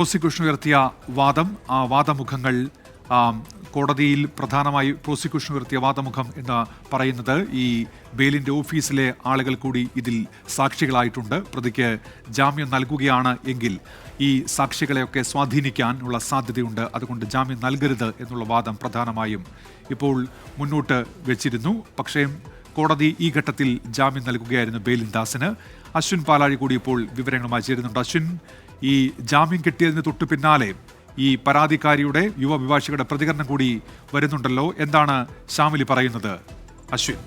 Prosecution ഉയർത്തിയ വാദം, ആ വാദമുഖങ്ങൾ കോടതിയിൽ പ്രധാനമായി പ്രോസിക്യൂഷൻ ഉയർത്തിയ വാദമുഖം എന്ന് പറയുന്നത് ഈ ബെയിലിൻ്റെ ഓഫീസിലെ ആളുകൾ കൂടി ഇതിൽ സാക്ഷികളായിട്ടുണ്ട്. പ്രതിക്ക് ജാമ്യം നൽകുകയാണ് എങ്കിൽ ഈ സാക്ഷികളെയൊക്കെ സ്വാധീനിക്കാനുള്ള സാധ്യതയുണ്ട്. അതുകൊണ്ട് ജാമ്യം നൽകരുത് എന്നുള്ള വാദം പ്രധാനമായും ഇപ്പോൾ മുന്നോട്ട് വെച്ചിരുന്നു. പക്ഷേ കോടതി ഈ ഘട്ടത്തിൽ ജാമ്യം നൽകുകയായിരുന്നു ബെയിലിൻ ദാസിന്. അശ്വിൻ പാലാഴി കൂടി ഇപ്പോൾ വിവരങ്ങളുമായി ചേരുന്നുണ്ട്. അശ്വിൻ, ഈ ജാമ്യം കിട്ടിയതിന് തൊട്ടു പിന്നാലെ ഈ പരാതിക്കാരിയുടെ യുവ അഭിഭാഷകരുടെ പ്രതികരണം കൂടി വരുന്നുണ്ടല്ലോ. എന്താണ് ശ്യാമിലി പറയുന്നത്? അശ്വിൻ.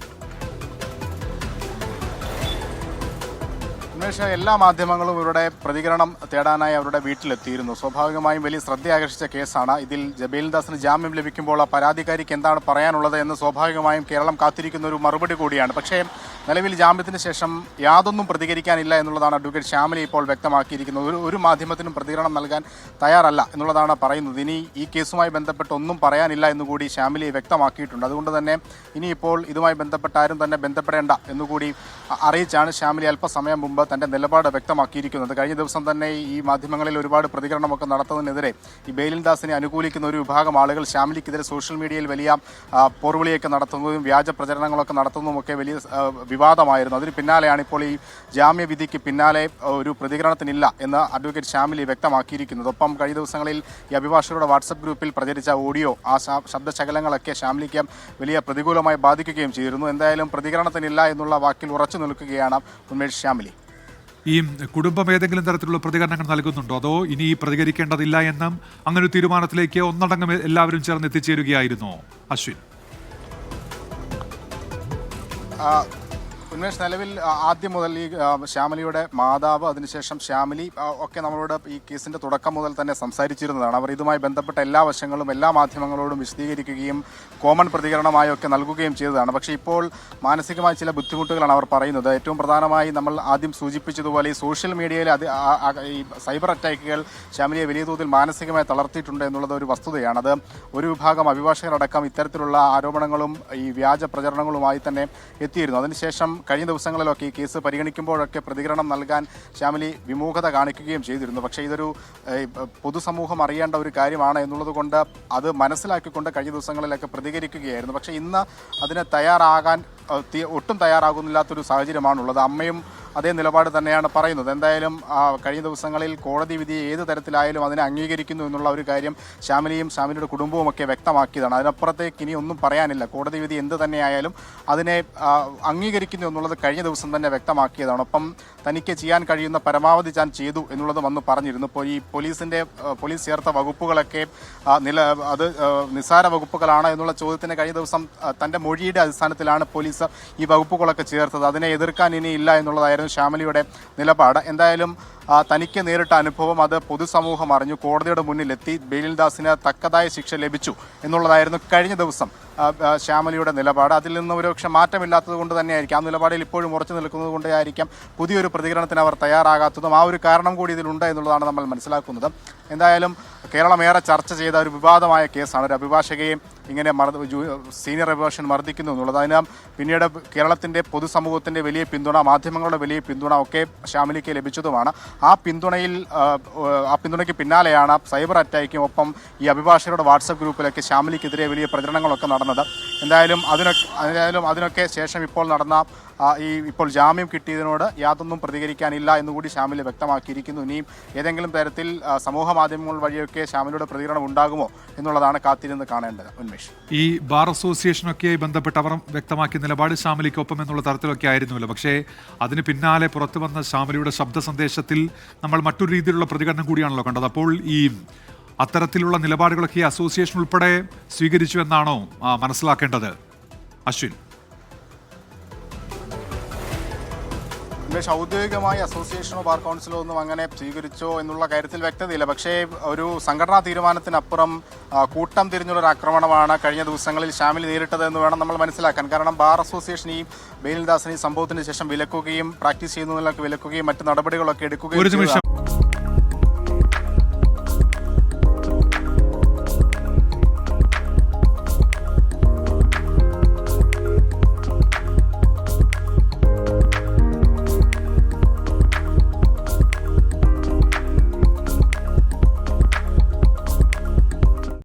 എല്ലാ മാധ്യമങ്ങളും ഇവരുടെ പ്രതികരണം തേടാനായി അവരുടെ വീട്ടിലെത്തിയിരുന്നു. സ്വാഭാവികമായും വലിയ ശ്രദ്ധയാകർഷിച്ച കേസാണ്. ഇതിൽ ബെയിലിൻ ദാസിന് ജാമ്യം ലഭിക്കുമ്പോൾ ആ പരാതിക്കാരിക്ക് എന്താണ് പറയാനുള്ളത് എന്ന് സ്വാഭാവികമായും കേരളം കാത്തിരിക്കുന്ന ഒരു മറുപടി കൂടിയാണ്. പക്ഷേ നിലവിൽ ജാമ്യത്തിന് ശേഷം യാതൊന്നും പ്രതികരിക്കാനില്ല എന്നുള്ളതാണ് അഡ്വക്കേറ്റ് ശ്യാമിലി ഇപ്പോൾ വ്യക്തമാക്കിയിരിക്കുന്നത്. ഒരു മാധ്യമത്തിനും പ്രതികരണം നൽകാൻ തയ്യാറല്ല എന്നുള്ളതാണ് പറയുന്നത്. ഇനി ഈ കേസുമായി ബന്ധപ്പെട്ട് ഒന്നും പറയാനില്ല എന്നുകൂടി ശ്യാമിലി വ്യക്തമാക്കിയിട്ടുണ്ട്. അതുകൊണ്ട് തന്നെ ഇനിയിപ്പോൾ ഇതുമായി ബന്ധപ്പെട്ട് ആരും തന്നെ ബന്ധപ്പെടേണ്ട എന്നുകൂടി അറിയിച്ചാണ് ശ്യാമിലി അല്പസമയം മുമ്പ് തൻ്റെ നിലപാട് വ്യക്തമാക്കിയിരിക്കുന്നത്. കഴിഞ്ഞ ദിവസം തന്നെ ഈ മാധ്യമങ്ങളിൽ ഒരുപാട് പ്രതികരണമൊക്കെ നടത്തുന്നതിനെതിരെ ഈ ബെയിലിൻ ദാസിനെ അനുകൂലിക്കുന്ന ഒരു വിഭാഗം ആളുകൾ ശ്യാമിലിക്കെതിരെ സോഷ്യൽ മീഡിയയിൽ വലിയ പോർവിളിയൊക്കെ നടത്തുന്നതും വ്യാജ പ്രചരണങ്ങളൊക്കെ നടത്തുന്നതുമൊക്കെ വലിയ വിവാദമായിരുന്നു. അതിന് പിന്നാലെയാണ് ഇപ്പോൾ ഈ ജാമ്യവിധിക്ക് പിന്നാലെ ഒരു പ്രതികരണത്തിനില്ല എന്ന് അഡ്വക്കേറ്റ് ശ്യാമിലി വ്യക്തമാക്കിയിരിക്കുന്നത്. ഒപ്പം കഴിഞ്ഞ ദിവസങ്ങളിൽ ഈ അഭിഭാഷകരുടെ വാട്സപ്പ് ഗ്രൂപ്പിൽ പ്രചരിച്ച ഓഡിയോ, ആ ശബ്ദശകലങ്ങളൊക്കെ ശ്യാമിലിക്ക് വലിയ പ്രതികൂലമായി ബാധിക്കുകയും ചെയ്തിരുന്നു. എന്തായാലും പ്രതികരണത്തിനില്ല എന്നുള്ള വാക്കിൽ ഉറച്ചു നിൽക്കുകയാണ് ഉന്മേഷ് ശ്യാമിലി. ഈ കുടുംബം ഏതെങ്കിലും തരത്തിലുള്ള പ്രതികരണങ്ങൾ നൽകുന്നുണ്ടോ, അതോ ഇനി പ്രതികരിക്കേണ്ടതില്ല എന്നും അങ്ങനെ ഒരു തീരുമാനത്തിലേക്ക് ഒന്നടങ്കം എല്ലാവരും ചേർന്ന് എത്തിച്ചേരുകയായിരുന്നോ അശ്വിൻ? ഉന്മേഷ്, നിലവിൽ ആദ്യം മുതൽ ഈ ശ്യാമിലിയുടെ മാതാവ്, അതിനുശേഷം ശ്യാമിലി ഒക്കെ നമ്മളോട് ഈ കേസിൻ്റെ തുടക്കം മുതൽ തന്നെ സംസാരിച്ചിരുന്നതാണ്. അവർ ഇതുമായി ബന്ധപ്പെട്ട എല്ലാ വശങ്ങളും എല്ലാ മാധ്യമങ്ങളോടും വിശദീകരിക്കുകയും കോമൺ പ്രതികരണമായൊക്കെ നൽകുകയും ചെയ്തതാണ്. പക്ഷേ ഇപ്പോൾ മാനസികമായ ചില ബുദ്ധിമുട്ടുകളാണ് അവർ പറയുന്നത്. ഏറ്റവും പ്രധാനമായി നമ്മൾ ആദ്യം സൂചിപ്പിച്ചതുപോലെ ഈ സോഷ്യൽ മീഡിയയിൽ ഈ സൈബർ അറ്റാക്കുകൾ ശ്യാമിലിയെ വലിയ തോതിൽ മാനസികമായി തളർത്തിയിട്ടുണ്ട് എന്നുള്ളത് ഒരു വസ്തുതയാണ്. അത് ഒരു വിഭാഗം അഭിഭാഷകരടക്കം ഇത്തരത്തിലുള്ള ആരോപണങ്ങളും ഈ വ്യാജ പ്രചരണങ്ങളുമായി തന്നെ എത്തിയിരുന്നു. അതിനുശേഷം കഴിഞ്ഞ ദിവസങ്ങളിലൊക്കെ ഈ കേസ് പരിഗണിക്കുമ്പോഴൊക്കെ പ്രതികരണം നൽകാൻ ശ്യാമിലി വിമുഖത കാണിക്കുകയും ചെയ്തിരുന്നു. പക്ഷേ ഇതൊരു പൊതുസമൂഹം അറിയേണ്ട ഒരു കാര്യമാണ് എന്നുള്ളത് കൊണ്ട് അത് മനസ്സിലാക്കിക്കൊണ്ട് കഴിഞ്ഞ ദിവസങ്ങളിലൊക്കെ പ്രതികരിക്കുകയായിരുന്നു. പക്ഷേ ഇന്ന് അതിന് ഒട്ടും തയ്യാറാകുന്നില്ലാത്തൊരു സാഹചര്യമാണുള്ളത്. അമ്മയും അതേ നിലപാട് തന്നെയാണ് പറയുന്നത്. എന്തായാലും കഴിഞ്ഞ ദിവസങ്ങളിൽ കോടതി വിധി ഏത് തരത്തിലായാലും അതിനെ അംഗീകരിക്കുന്നു എന്നുള്ള ഒരു കാര്യം ശ്യാമിലിയും ശ്യാമിലിയുടെ കുടുംബവും ഒക്കെ വ്യക്തമാക്കിയതാണ്. അതിനപ്പുറത്തേക്ക് ഇനി ഒന്നും പറയാനില്ല. കോടതി വിധി എന്ത് തന്നെയായാലും അതിനെ അംഗീകരിക്കുന്നു എന്നുള്ളത് കഴിഞ്ഞ ദിവസം തന്നെ വ്യക്തമാക്കിയതാണ്. ഒപ്പം തനിക്ക് ചെയ്യാൻ കഴിയുന്ന പരമാവധി താൻ ചെയ്തു എന്നുള്ളത് വന്ന് പറഞ്ഞിരുന്നു. ഇപ്പോൾ ഈ പോലീസ് ചേർത്ത വകുപ്പുകളൊക്കെ അത് നിസ്സാര വകുപ്പുകളാണ് എന്നുള്ള ചോദ്യത്തിന് കഴിഞ്ഞ ദിവസം തൻ്റെ മൊഴിയുടെ അടിസ്ഥാനത്തിലാണ് പോലീസ് ഈ വകുപ്പുകളൊക്കെ ചേർത്തത്. അതിനെ എതിർക്കാൻ ഇനി ഇല്ല എന്നുള്ളതായിരുന്നു ശ്യാമിലിയുടെ നിലപാട്. എന്തായാലും തനിക്ക് നേരിട്ട അനുഭവം അത് പൊതുസമൂഹം അറിഞ്ഞു, കോടതിയുടെ മുന്നിലെത്തി, ബെയിലിൻ ദാസിന് തക്കതായ ശിക്ഷ ലഭിച്ചു എന്നുള്ളതായിരുന്നു കഴിഞ്ഞ ദിവസം ശ്യാമിലിയുടെ നിലപാട്. അതിൽ നിന്ന് ഒരുപക്ഷെ മാറ്റമില്ലാത്തത് കൊണ്ട് തന്നെയായിരിക്കും, ആ നിലപാടിൽ ഇപ്പോഴും ഉറച്ചു നിൽക്കുന്നത് കൊണ്ടായിരിക്കാം പുതിയൊരു പ്രതികരണത്തിന് അവർ തയ്യാറാകാത്തതും. ആ ഒരു കാരണം കൂടി ഇതിലുണ്ട് എന്നുള്ളതാണ് നമ്മൾ മനസ്സിലാക്കുന്നത്. എന്തായാലും കേരളം ഏറെ ചർച്ച ചെയ്ത ഒരു വിവാദമായ കേസാണ്. ഒരു അഭിഭാഷകയെ ഇങ്ങനെ സീനിയർ അഭിഭാഷകൻ മർദ്ദിക്കുന്നു എന്നുള്ളത്. അതിന് പിന്നീട് കേരളത്തിൻ്റെ പൊതുസമൂഹത്തിൻ്റെ വലിയ പിന്തുണ, മാധ്യമങ്ങളുടെ വലിയ പിന്തുണ ഒക്കെ ശ്യാമിലിക്ക് ലഭിച്ചതുമാണ്. ആ പിന്തുണയ്ക്ക് പിന്നാലെയാണ് സൈബർ അറ്റാക്കും ഒപ്പം ഈ അഭിഭാഷകരുടെ വാട്സപ്പ് ഗ്രൂപ്പിലൊക്കെ ശ്യാമിലിക്കെതിരെ വലിയ പ്രചരണങ്ങളൊക്കെ നടന്നത്. എന്തായാലും അതിനൊക്കെ ശേഷം ഇപ്പോൾ നടന്ന ഇപ്പോൾ ജാമ്യം കിട്ടിയതിനോട് യാതൊന്നും പ്രതികരിക്കാനില്ല എന്നുകൂടി ശ്യാമിലി വ്യക്തമാക്കിയിരിക്കുന്നു. ഇനിയും ഏതെങ്കിലും തരത്തിൽ സമൂഹ മാധ്യമങ്ങൾ വഴിയൊക്കെ ശ്യാമിലിയുടെ പ്രതികരണം ഉണ്ടാകുമോ എന്നുള്ളതാണ് കാത്തിരുന്ന് കാണേണ്ടത്. ഉന്മേഷ്, ഈ ബാർ അസോസിയേഷനൊക്കെ ബന്ധപ്പെട്ട് അവർ വ്യക്തമാക്കിയ നിലപാട് ശ്യാമിലിക്കൊപ്പം എന്നുള്ള തരത്തിലൊക്കെ ആയിരുന്നല്ലോ. പക്ഷേ അതിന് പിന്നാലെ പുറത്തു വന്ന ശ്യാമിലിയുടെ ശബ്ദ സന്ദേശത്തിൽ നമ്മൾ മറ്റൊരു രീതിയിലുള്ള പ്രതികരണം കൂടിയാണല്ലോ കണ്ടത്. അപ്പോൾ ഈ അത്തരത്തിലുള്ള നിലപാടുകളൊക്കെ ഈ അസോസിയേഷൻ ഉൾപ്പെടെ സ്വീകരിച്ചു എന്നാണോ മനസ്സിലാക്കേണ്ടത് അശ്വിൻ? ഔദ്യോഗികമായി അസോസിയേഷനോ ബാർ കൗൺസിലോ ഒന്നും അങ്ങനെ സ്വീകരിച്ചോ എന്നുള്ള കാര്യത്തിൽ വ്യക്തതയില്ല. പക്ഷേ ഒരു സംഘടനാ തീരുമാനത്തിനപ്പുറം കൂട്ടം തിരിഞ്ഞുള്ളൊരു ആക്രമണമാണ് കഴിഞ്ഞ ദിവസങ്ങളിൽ ശ്യാമിലി നേരിട്ടത് എന്ന് വേണം നമ്മൾ മനസ്സിലാക്കാൻ. കാരണം ബാർ അസോസിയേഷൻ ഈ ബെയിലിൻ ദാസിനെ ഈ സംഭവത്തിന് ശേഷം വിലക്കുകയും പ്രാക്ടീസ് ചെയ്യുന്നതിലൊക്കെ വിലക്കുകയും മറ്റ് നടപടികളൊക്കെ എടുക്കുകയും